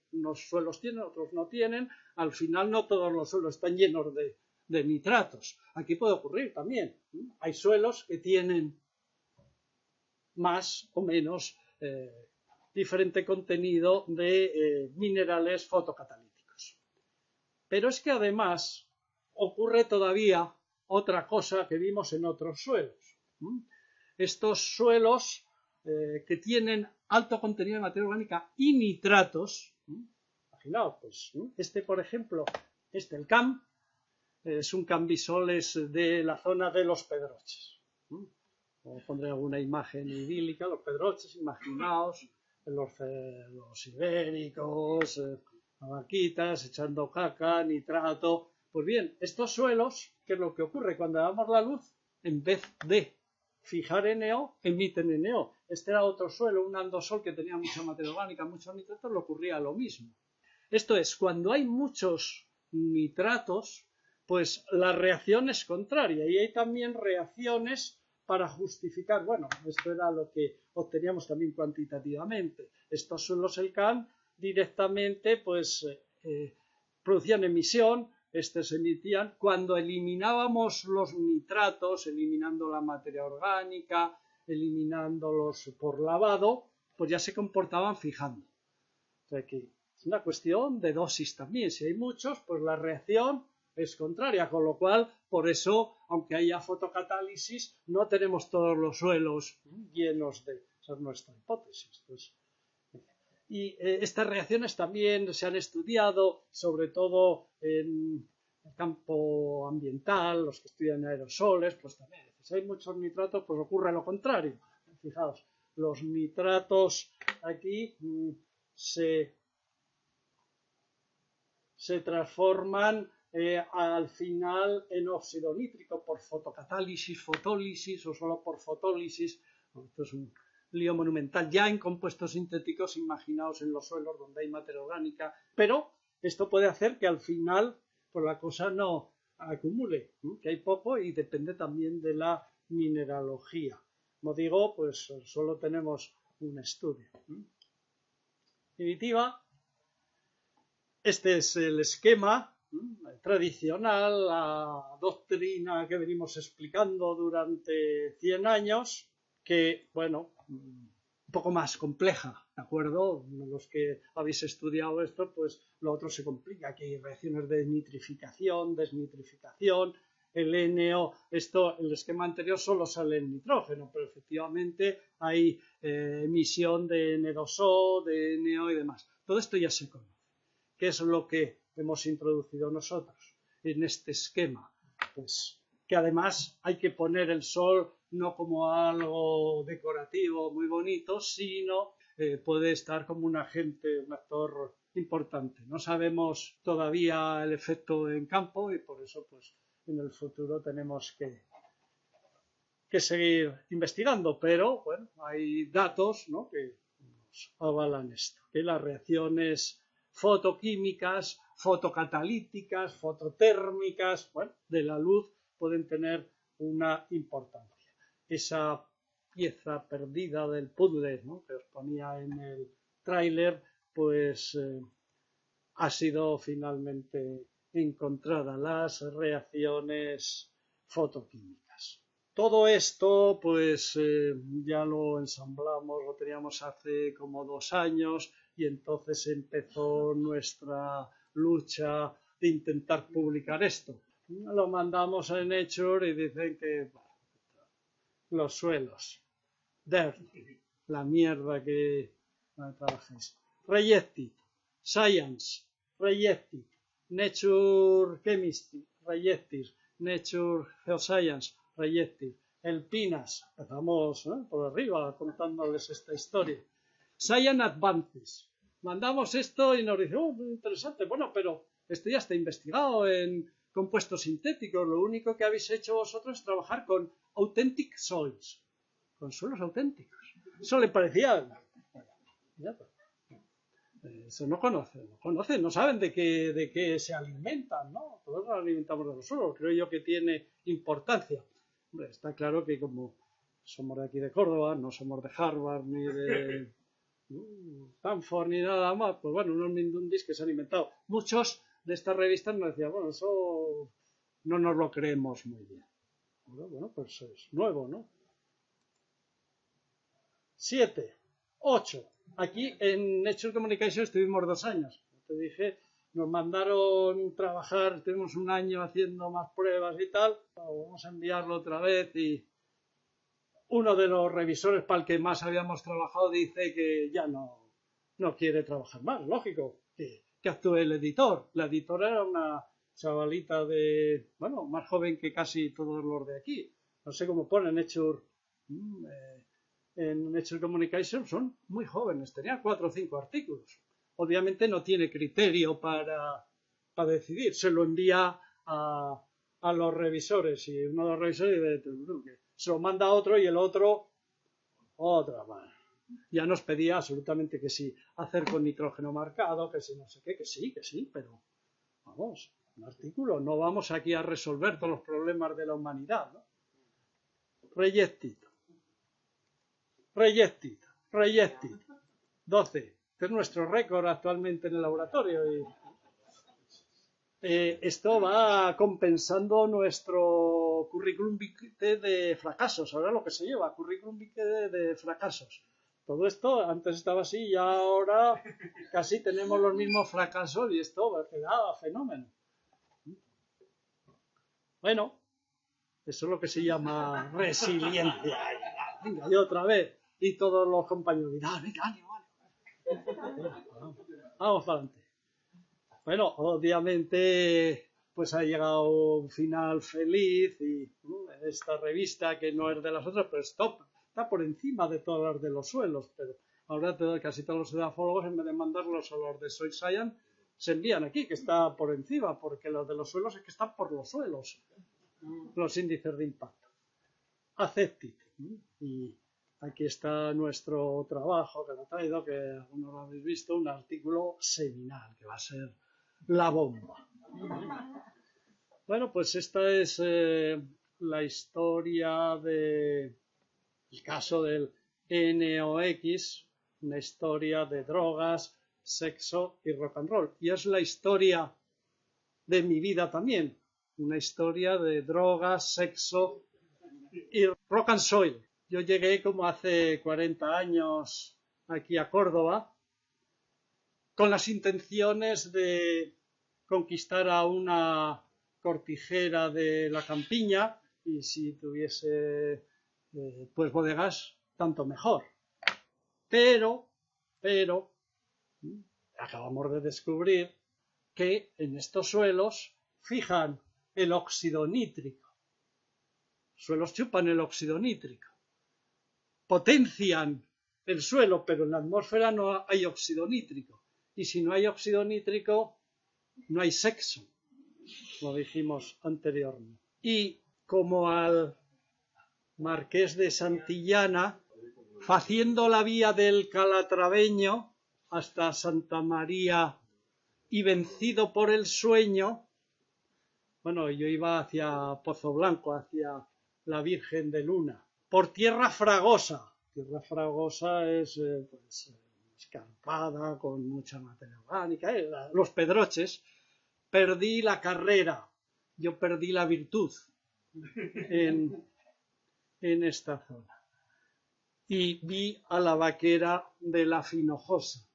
suelos tienen, otros no tienen, al final no todos los suelos están llenos de nitratos. Aquí puede ocurrir también, hay suelos que tienen más o menos diferente contenido de minerales fotocatalíticos. Pero es que además ocurre todavía otra cosa que vimos en otros suelos. Estos suelos que tienen alto contenido de materia orgánica y nitratos, imaginaos, pues por ejemplo, el CAM, es un cambisoles de la zona de los Pedroches. Os pondré alguna imagen idílica, los Pedroches, imaginaos, los ibéricos, las vaquitas echando caca, nitrato. Pues bien, estos suelos, ¿qué es lo que ocurre? Cuando damos la luz, en vez de fijar NO, emiten NO. Este era otro suelo, un andosol que tenía mucha materia orgánica, muchos nitratos, le ocurría lo mismo. Esto es, cuando hay muchos nitratos, pues la reacción es contraria, y hay también reacciones para justificar, bueno, esto era lo que obteníamos también cuantitativamente. Estos suelos, el CAN, directamente pues producían emisión, se emitían cuando eliminábamos los nitratos, eliminando la materia orgánica, eliminándolos por lavado, pues ya se comportaban fijando. O sea que es una cuestión de dosis también. Si hay muchos, pues la reacción es contraria, con lo cual, por eso, aunque haya fotocatálisis, no tenemos todos los suelos llenos de... Esa es nuestra hipótesis. Y estas reacciones también se han estudiado, sobre todo en el campo ambiental, los que estudian aerosoles, pues también, si hay muchos nitratos, pues ocurre lo contrario. Fijaos, los nitratos aquí se transforman al final en óxido nítrico por fotocatálisis, fotólisis o solo por fotólisis. Esto es un lío monumental. Ya en compuestos sintéticos, imaginaos en los suelos donde hay materia orgánica, pero esto puede hacer que al final pues la cosa no acumule, que hay poco, y depende también de la mineralogía. Como digo, pues solo tenemos un estudio. En definitiva, este es el esquema tradicional, la doctrina que venimos explicando durante 100 años, que, bueno, un poco más compleja, ¿de acuerdo? Los que habéis estudiado esto, pues lo otro se complica, que hay reacciones de nitrificación, desnitrificación, el NO, el esquema anterior solo sale el nitrógeno, pero efectivamente hay emisión de N2O, de NO y demás. Todo esto ya se conoce. ¿Qué es lo que hemos introducido nosotros en este esquema? Pues que además hay que poner el sol no como algo decorativo muy bonito, sino puede estar como un agente, un actor importante. No sabemos todavía el efecto en campo, y por eso pues en el futuro tenemos que seguir investigando, pero bueno, hay datos, ¿no?, que nos avalan esto, que las reacciones fotoquímicas, fotocatalíticas, fototérmicas, bueno, de la luz pueden tener una importancia. Esa pieza perdida del puzzle, ¿no?, que os ponía en el tráiler, pues ha sido finalmente encontrada, las reacciones fotoquímicas. Todo esto, pues ya lo ensamblamos, lo teníamos hace como 2 años, y entonces empezó nuestra lucha de intentar publicar esto. Lo mandamos a Nature y dicen que los suelos, dirt, la mierda que trabajéis, rejected, Science, rejected. Nature Chemistry, rejected. Nature Geoscience, rejected. El PNAS, empezamos por arriba contándoles esta historia. Science Advances. Mandamos esto y nos dice, muy interesante, bueno, pero esto ya está investigado en compuestos sintéticos. Lo único que habéis hecho vosotros es trabajar con authentic soils, con suelos auténticos. Eso le parecía... Eso no conocen, no saben de qué se alimentan, ¿no? Todos nos alimentamos de los suelos, creo yo que tiene importancia. Hombre, está claro que como somos de aquí de Córdoba, no somos de Harvard ni de Stanford ni nada más, pues bueno, unos mindundis que se han inventado. Muchos de estas revistas nos decían, bueno, eso no nos lo creemos muy bien. Bueno, pues es nuevo, ¿no? 7, 8. Aquí en Nature Communication estuvimos 2 años. Te dije, nos mandaron trabajar, estuvimos un año haciendo más pruebas y tal. Vamos a enviarlo otra vez y uno de los revisores para el que más habíamos trabajado dice que ya no quiere trabajar más. Lógico, que actúe el editor. La editora era una chavalita más joven que casi todos los de aquí. No sé cómo pone Nature... en Nature Communication son muy jóvenes, tenían 4 o 5 artículos. Obviamente no tiene criterio para decidir, se lo envía a los revisores y uno de los revisores se lo manda a otro y el otro otra más. Ya nos pedía absolutamente que sí, hacer con nitrógeno marcado, que sí, no sé qué, que sí, pero vamos, un artículo, no vamos aquí a resolver todos los problemas de la humanidad, ¿no? Rejected. 12. Este es nuestro récord actualmente en el laboratorio. Y, esto va compensando nuestro currículum vitae de fracasos. Ahora lo que se lleva, currículum vitae de fracasos. Todo esto antes estaba así y ahora casi tenemos los mismos fracasos y esto va a quedar fenómeno. Bueno, eso es lo que se llama resiliencia. Venga, y otra vez. Y todos los compañeros dirán, venga, ánimo. Vamos para adelante. Bueno, obviamente, pues ha llegado un final feliz y esta revista que no es de las otras, pero está por encima de todas las de los suelos. Pero ahora casi todos los edafólogos, en vez de mandarlos a los de Soil Science, se envían aquí, que está por encima, porque los de los suelos es que están por los suelos, los índices de impacto. Accepted. Y aquí está nuestro trabajo que lo he traído, que algunos lo habéis visto, un artículo seminal que va a ser la bomba. Bueno, pues esta es la historia del caso del NOx, una historia de drogas, sexo y rock and roll. Y es la historia de mi vida también, una historia de drogas, sexo y rock and soil. Yo llegué como hace 40 años aquí a Córdoba con las intenciones de conquistar a una cortijera de la campiña y si tuviese pues bodegas, tanto mejor. Pero acabamos de descubrir que en estos suelos fijan el óxido nítrico. Suelos chupan el óxido nítrico. Potencian el suelo, pero en la atmósfera no hay óxido nítrico. Y si no hay óxido nítrico, no hay sexo, lo dijimos anteriormente. Y como al Marqués de Santillana, faciendo la vía del Calatraveño hasta Santa María y vencido por el sueño, bueno, yo iba hacia Pozo Blanco, hacia la Virgen de Luna, por tierra fragosa. Tierra fragosa es escarpada, con mucha materia orgánica, los pedroches. Perdí la carrera, yo perdí la virtud en esta zona. Y vi a la vaquera de la Finojosa,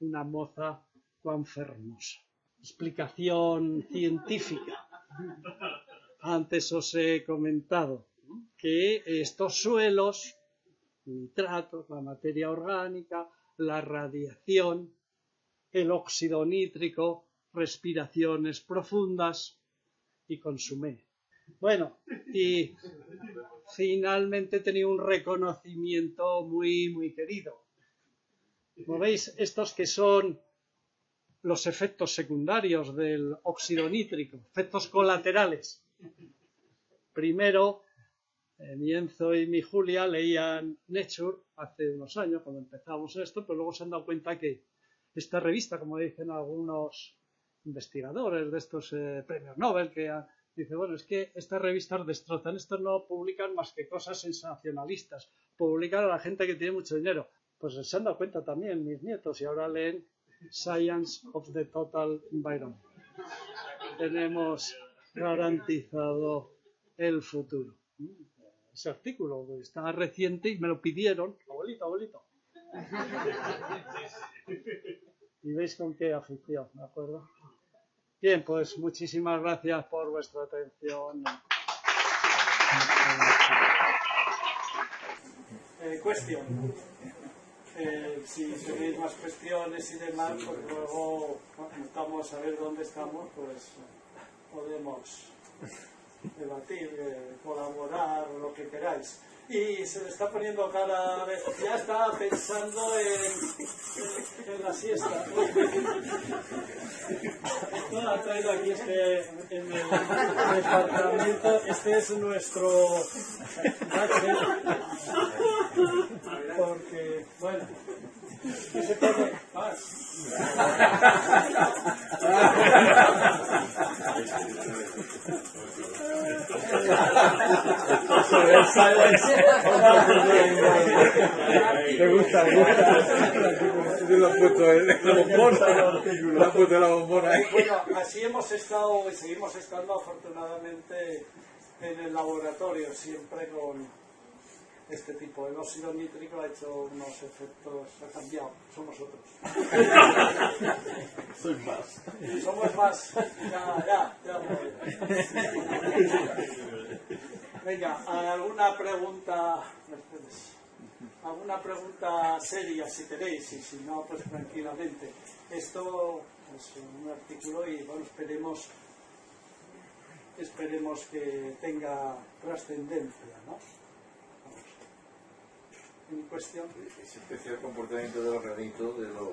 una moza cuán fermosa. Explicación científica. Antes os he comentado que estos suelos, nitratos, la materia orgánica, la radiación, el óxido nítrico, respiraciones profundas y consumé. Bueno, y finalmente he tenido un reconocimiento muy querido. Como veis, estos que son los efectos secundarios del óxido nítrico, efectos colaterales. Primero, mi Enzo y mi Julia leían Nature hace unos años, cuando empezamos esto, pero luego se han dado cuenta que esta revista, como dicen algunos investigadores de estos premios Nobel, que dicen, bueno, es que estas revistas destrozan, estos no publican más que cosas sensacionalistas, publican a la gente que tiene mucho dinero. Pues se han dado cuenta también mis nietos y ahora leen Science of the Total Environment. Tenemos garantizado el futuro. Ese artículo está reciente y me lo pidieron, abuelito. Y veis con qué afición, ¿de acuerdo? Bien, pues muchísimas gracias por vuestra atención. Cuestión. Si tenéis más cuestiones y demás, pues luego, cuando estamos a ver dónde estamos, pues podemos debatir, colaborar, lo que queráis. Y se le está poniendo cada vez, ya está pensando en la siesta. Esto ha traído aquí en el departamento, este es nuestro gadget, porque, bueno, ¿qué se pone? Me gusta. Lo ha puesto en la bombona. Lo ha puesto en la bombona ahí. Bueno, así hemos estado y seguimos estando afortunadamente en el laboratorio, siempre con este tipo. El óxido nítrico ha hecho unos efectos, ha cambiado, somos otros. Soy más. Somos más, ya. Venga, ¿alguna pregunta? ¿Alguna pregunta seria si queréis? Y si no, pues tranquilamente. Esto es un artículo y bueno, esperemos que tenga trascendencia, ¿no? Vamos. ¿En cuestión? Ese especial comportamiento de los granitos, de los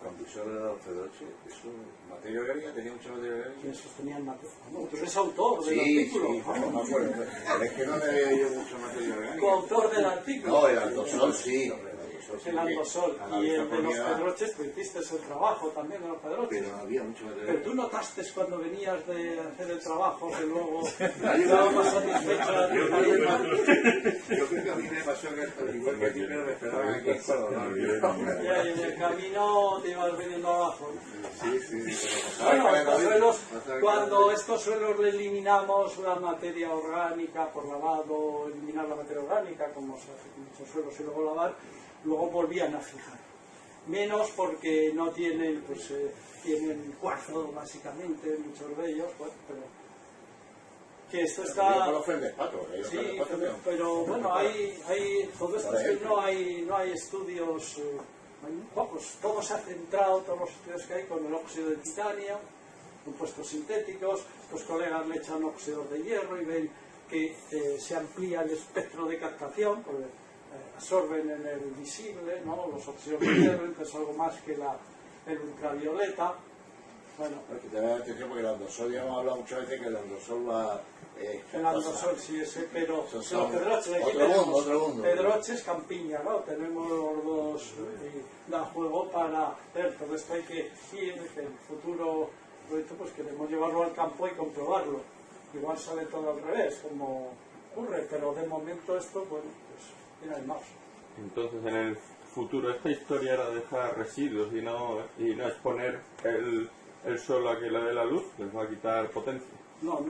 campusores de los Pedroche, eso, materia orgánica, tenía mucha materia orgánica. ¿Quién sostenía el material? No, tú eres autor del Sí, artículo. no me acuerdo. Es que no me había yo mucha materia orgánica. Coautor del artículo. No, el aldosol sí. El aldosol. Y el de los pedroches, tú hiciste el trabajo también de los pedroches. Pero no había mucho material Pero tú orgánico. notaste cuando venías de hacer el trabajo que luego estaba más satisfecho de tu tarea. Yo creo que a mí me pasó que igual que a ti, pero me esperaban aquí Ya, y en el camino te ibas viniendo abajo, ¿no? Sí. Bueno, cuando estos suelos le eliminamos la materia orgánica por lavado, eliminar la materia orgánica, como se hace con muchos suelos y luego lavar, luego volvían a fijar. Menos porque no tienen, pues tienen cuarzo básicamente, muchos de ellos, bueno, pero que esto está... Sí, pero bueno, hay todo esto es que no hay estudios, hay muy pocos, todo se ha centrado, todos los estudios que hay con el óxido de titanio, compuestos sintéticos, los colegas le echan óxidos de hierro y ven que se amplía el espectro de captación, porque absorben en el visible, ¿no? Los óxidos de hierro, entonces algo más que el ultravioleta. Bueno, que te da atención porque el andosol, ya hemos hablado muchas veces que el andosol va... el andosol sí ese, pero los pedroches, aquí otro mundo. pedroches, campiña, ¿no? Tenemos los dos y da juego para ver todo esto. Hay que ir en el futuro proyecto, pues queremos llevarlo al campo y comprobarlo. Igual sale todo al revés, como ocurre, pero de momento esto, bueno, pues tiene el más. Entonces en el futuro esta historia era dejar residuos y no exponer el suelo a que le dé la luz, les va a quitar potencia. No,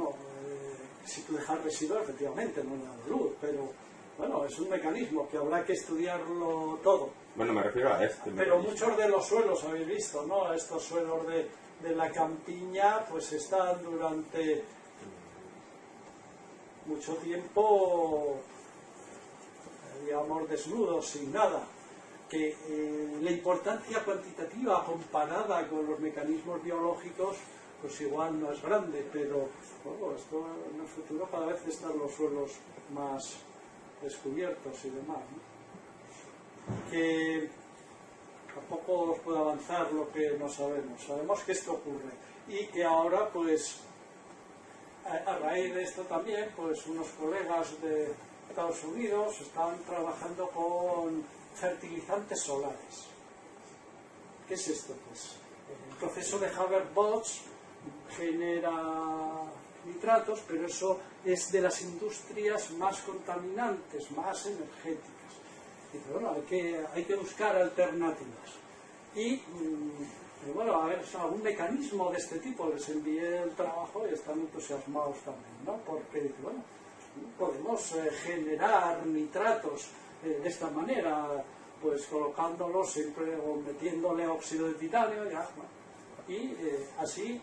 si tú dejas residuos, efectivamente, no hay luz, pero bueno, es un mecanismo que habrá que estudiarlo todo. Bueno, me refiero a este. Pero muchos de los suelos, habéis visto, ¿no? Estos suelos de la campiña, pues están durante mucho tiempo, digamos, desnudos, sin nada. que la importancia cuantitativa comparada con los mecanismos biológicos pues igual no es grande, pero bueno, esto en el futuro cada vez están los suelos más descubiertos y demás, ¿no? Que tampoco os puedo avanzar lo que no sabemos. Sabemos que esto ocurre y que ahora pues a raíz de esto también pues unos colegas de Estados Unidos están trabajando con fertilizantes solares. ¿Qué es esto? Pues el proceso de Haber-Bosch genera nitratos, pero eso es de las industrias más contaminantes, más energéticas. Y bueno, hay que buscar alternativas. Y bueno, a ver, algún mecanismo de este tipo, les envié el trabajo y están entusiasmados también, ¿no? Porque, bueno, podemos generar nitratos de esta manera, pues colocándolos siempre o metiéndole óxido de titanio, ya, bueno, y así,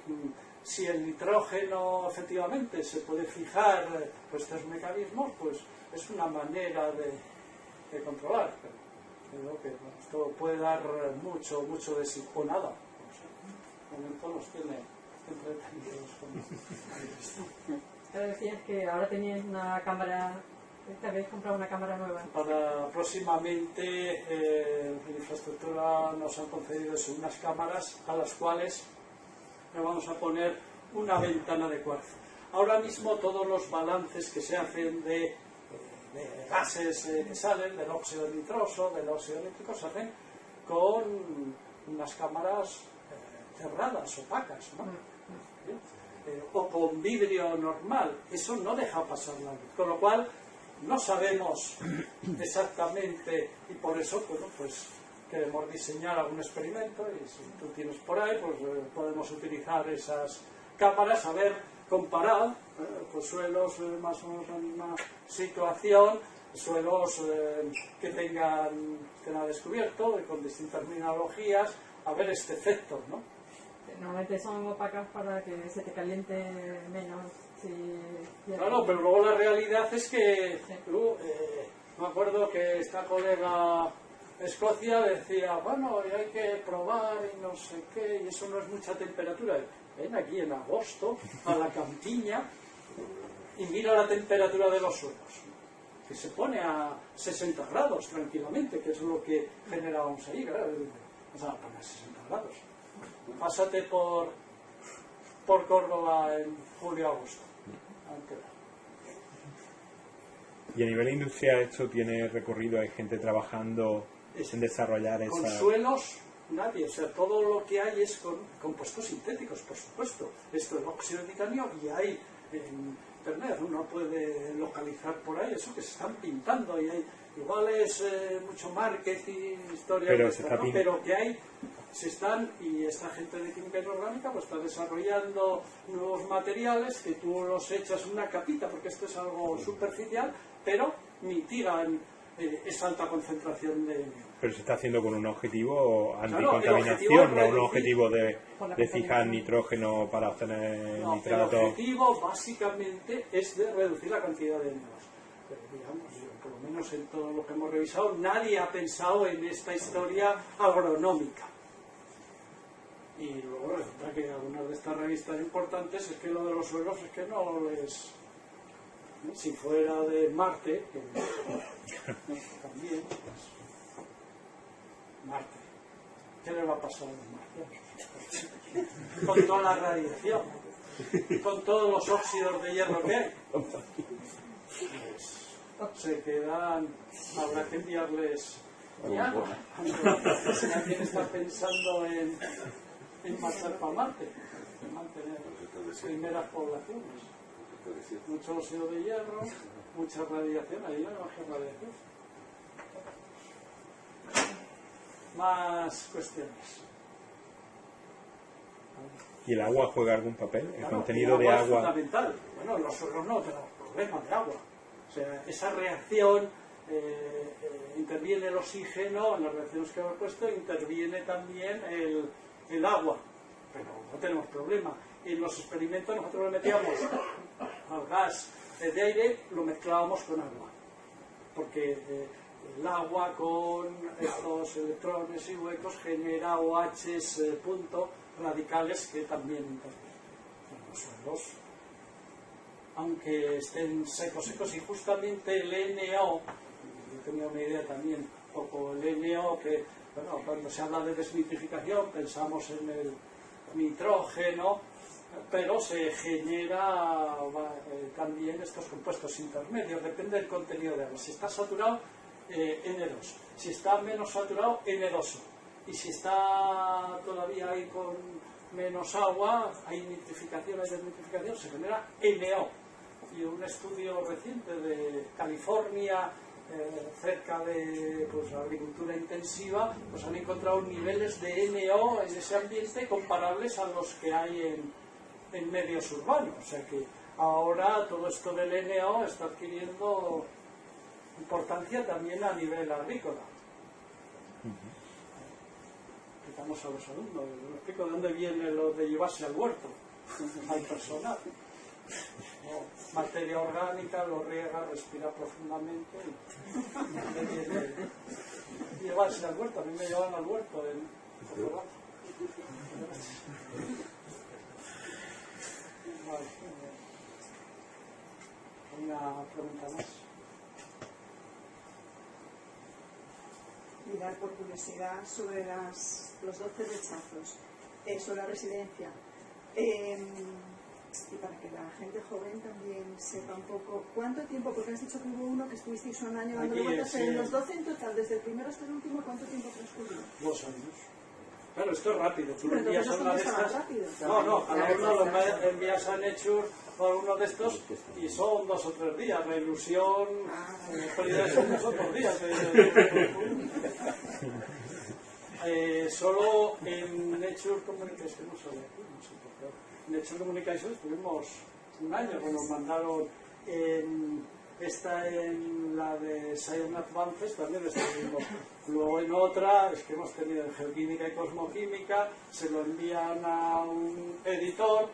si el nitrógeno efectivamente se puede fijar por estos mecanismos, pues es una manera de controlar. Pero creo que bueno, esto puede dar mucho de sí, o nada. De momento nos tiene entretenidos con esto. Pero decías que ahora teníais una cámara, que habéis comprado una cámara nueva. Para próximamente en infraestructura nos han concedido unas cámaras a las cuales le vamos a poner una ventana de cuarzo. Ahora mismo todos los balances que se hacen de gases que salen, del óxido nitroso, del óxido nítrico, se hacen con unas cámaras cerradas, opacas, ¿no? O con vidrio normal. Eso no deja pasar la luz, con lo cual no sabemos exactamente, y por eso pues queremos diseñar algún experimento, y si tú tienes por ahí, pues podemos utilizar esas cámaras, a ver, comparar pues suelos más o menos en la misma situación, suelos que tengan descubierto, con distintas mineralogías, a ver este efecto, ¿no? Normalmente son opacas para que se te caliente menos. Claro, pero luego la realidad es que me acuerdo que esta colega de Escocia decía, bueno, y hay que probar y no sé qué, y eso no es mucha temperatura. Ven aquí en agosto a la campiña y mira la temperatura de los suelos, que se pone a 60 grados tranquilamente, que es lo que generábamos ahí, ¿verdad? O sea, a 60 grados. Pásate por Córdoba en julio-agosto. Y a nivel industrial esto tiene recorrido, hay gente trabajando en desarrollar esa... Con suelos, nadie, o sea, todo lo que hay es con compuestos sintéticos, por supuesto. Esto es óxido de titanio y hay en internet, uno puede localizar por ahí eso que se están pintando y hay, igual es mucho marketing, historia, pero, ¿no? Pero que hay, se están, y esta gente de química inorgánica pues está desarrollando nuevos materiales que tú los echas una capita, porque esto es algo superficial, pero mitigan esa alta concentración de... Pero se está haciendo con un objetivo anticontaminación, no un objetivo de fijar nitrógeno para obtener nitrato. El objetivo básicamente es de reducir la cantidad de NOx. Pero digamos, por lo menos en todo lo que hemos revisado, nadie ha pensado en esta historia agronómica. Y luego resulta que algunas de estas revistas importantes es que lo de los suelos es que no les... Si fuera de Marte, que también, pues, Marte. ¿Qué le va a pasar a los marcianos? Con toda la radiación, con todos los óxidos de hierro que hay. Pues, se quedan, habrá que enviarles agua. Si alguien está pensando en marchar para Marte, en mantener primeras poblaciones. Mucho óxido de hierro, mucha radiación, ahí no hay radiación. Más cuestiones. ¿Y el agua juega algún papel? ¿El contenido de agua? agua? Es fundamental. Bueno, los suelos no tenemos problemas de agua. O sea, esa reacción interviene el oxígeno, en las reacciones que hemos puesto, interviene también el agua. Pero no tenemos problema. En los experimentos nosotros le metíamos al gas de aire, lo mezclábamos con agua. Porque el agua con estos electrones y huecos genera OHs radicales que también intervienen en los suelos, aunque estén secos, y justamente el NO, yo tenía una idea también un poco el NO, que bueno, cuando se habla de desnitrificación pensamos en el nitrógeno, pero se genera también estos compuestos intermedios, depende del contenido de agua. Si está saturado, N2, si está menos saturado, N2, y si está todavía ahí con menos agua, hay nitrificación, hay desnitrificación, se genera NO. Y un estudio reciente de California, cerca de pues, agricultura intensiva, pues han encontrado niveles de NO en ese ambiente comparables a los que hay en medios urbanos. O sea que ahora todo esto del NO está adquiriendo importancia también a nivel agrícola. Explicamos a los alumnos, les explico de dónde viene lo de llevarse al huerto, al personal. No, materia orgánica, lo riega, respira profundamente y llevarse al huerto. A mí me llevan al huerto una pregunta más. Mirar por curiosidad sobre los 12 rechazos, sobre la residencia. Y para que la gente joven también sepa un poco cuánto tiempo, porque has dicho que hubo uno que estuvisteis un año dando vueltas, en los 12 en total, desde el primero hasta el último, ¿cuánto tiempo transcurrió? 2 años. Claro, esto es rápido, tú lo envías a una de estas. Rápido. No, a uno lo envías a Nature o uno de estos y son 2 o 3 días. La ilusión, son 2 o 3 días. Solo en Nature Communication, no sé por qué. En Nature Communication estuvimos un año, cuando nos mandaron en la de Science Advances también estuvimos. Luego en otra, es que hemos tenido en Geoquímica y Cosmoquímica, se lo envían a un editor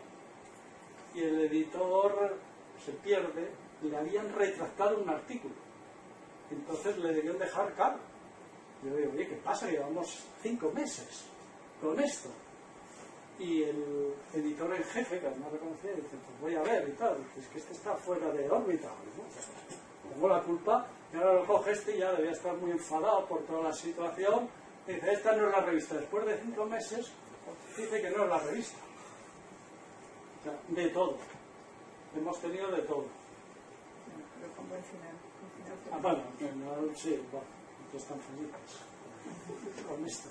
y el editor se pierde y le habían retractado un artículo. Entonces le debían dejar caro. Yo digo, oye, ¿qué pasa? Llevamos 5 meses con esto. Y el editor en jefe, que además reconocía, dice, pues voy a ver y tal, es que este está fuera de órbita, ¿no? Tengo la culpa, y ahora lo coge y ya debía estar muy enfadado por toda la situación, y dice, esta no es la revista. Después de 5 meses, dice que no es la revista. O sea, de todo. Hemos tenido de todo. Pero con buen final. Bueno, sí, que están felices con esto.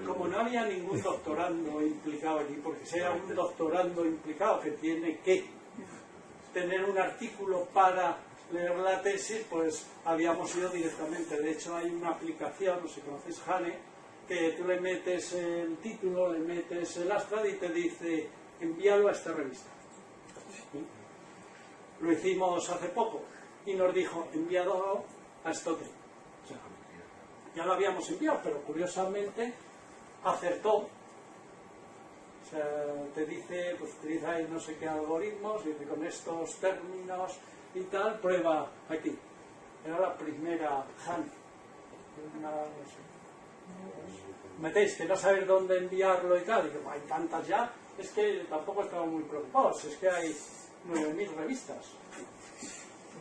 Como no había ningún doctorando implicado aquí, porque si hay un doctorando implicado que tiene que tener un artículo para leer la tesis, pues habíamos ido directamente. De hecho hay una aplicación, no sé si conocéis Hane, que tú le metes el título, le metes el abstract y te dice envíalo a esta revista. ¿Sí? Lo hicimos hace poco y nos dijo enviado a Stote. O sea, ya lo habíamos enviado, pero curiosamente acertó. O sea, te dice, pues utiliza ahí no sé qué algoritmos, y dice con estos términos y tal, prueba aquí. Era la primera HAN. Metéis que no saber dónde enviarlo y tal, y que hay tantas ya, es que tampoco estamos muy preocupados, es que hay 9.000 revistas.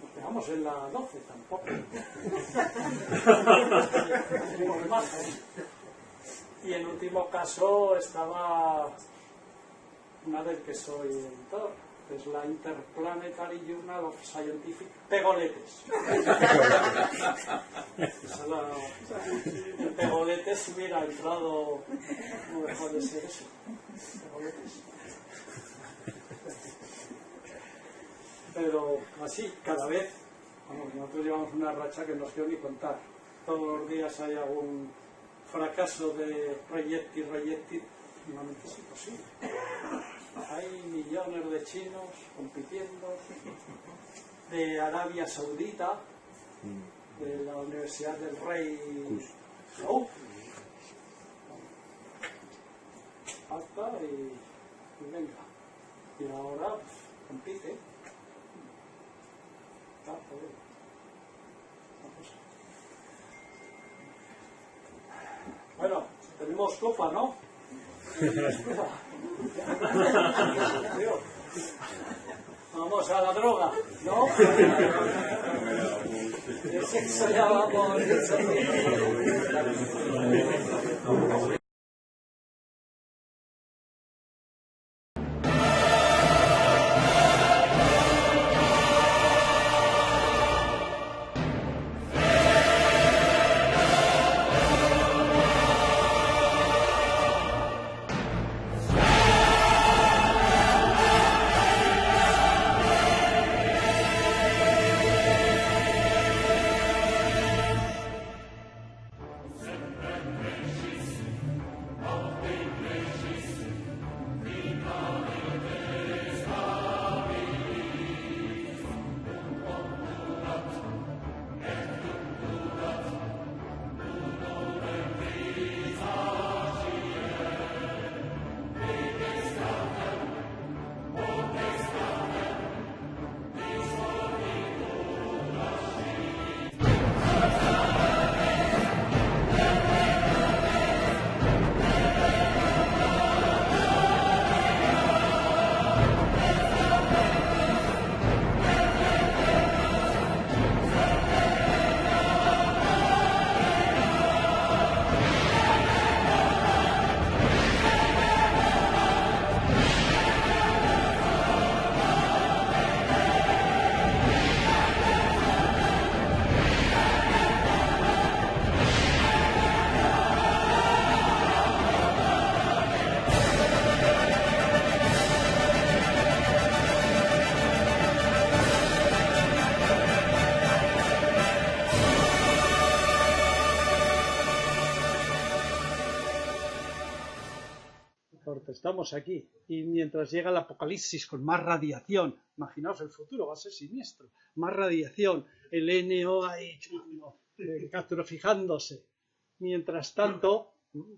Nos quedamos en la 12 tampoco. Y en último caso estaba una del que soy editor, que es la Interplanetary Journal of Scientific Pegoletes. El Pegoletes hubiera entrado, no dejó de ser eso. Pegoletes. Pero así, cada vez, vamos, nosotros llevamos una racha que no os quiero ni contar. Todos los días hay algún fracaso de Rejected, normalmente es imposible. Hay millones de chinos compitiendo, de Arabia Saudita, de la Universidad del Rey Saud, hasta y venga. Y ahora pues, compite. Bueno, tenemos copa, ¿no? Vamos a la droga, ¿no? De sexo ya vamos. Porque estamos aquí y mientras llega el apocalipsis con más radiación, imaginaos el futuro, va a ser siniestro, más radiación, el NO ahí fijándose. Mientras tanto,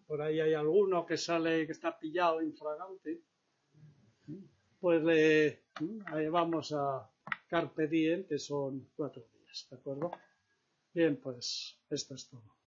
por ahí hay alguno que sale, que está pillado infragante, pues le vamos a Carpe Diem, que son 4 días, ¿de acuerdo? Bien, pues esto es todo.